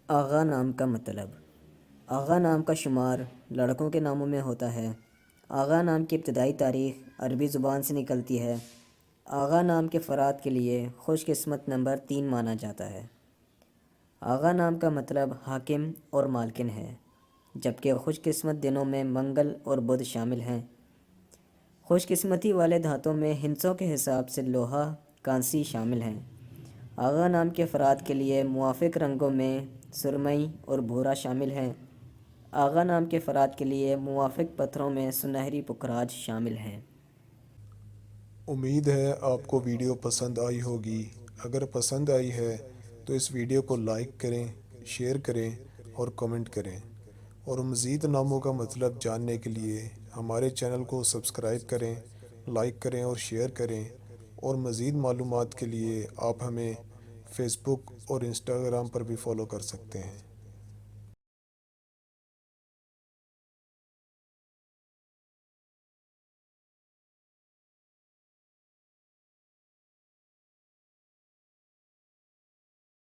آغا نام کا مطلب۔ آغا نام کا شمار لڑکوں کے ناموں میں ہوتا ہے۔ آغا نام کی ابتدائی تاریخ عربی زبان سے نکلتی ہے۔ آغا نام کے افراد کے لیے خوش قسمت نمبر 3 مانا جاتا ہے۔ آغا نام کا مطلب حاکم اور مالکن ہے، جبکہ خوش قسمت دنوں میں منگل اور بدھ شامل ہیں۔ خوش قسمتی والے دھاتوں میں ہندسوں کے حساب سے لوہا، کانسی شامل ہیں۔ آغا نام کے افراد کے لیے موافق رنگوں میں سرمئی اور بھورا شامل ہیں۔ آغا نام کے افراد کے لیے موافق پتھروں میں سنہری پکھراج شامل ہیں۔ امید ہے آپ کو ویڈیو پسند آئی ہوگی۔ اگر پسند آئی ہے تو اس ویڈیو کو لائک کریں، شیئر کریں اور کمنٹ کریں، اور مزید ناموں کا مطلب جاننے کے لیے ہمارے چینل کو سبسکرائب کریں، لائک کریں اور شیئر کریں، اور مزید معلومات کے لیے آپ ہمیں فیس بک اور انسٹاگرام پر بھی فالو کر سکتے ہیں۔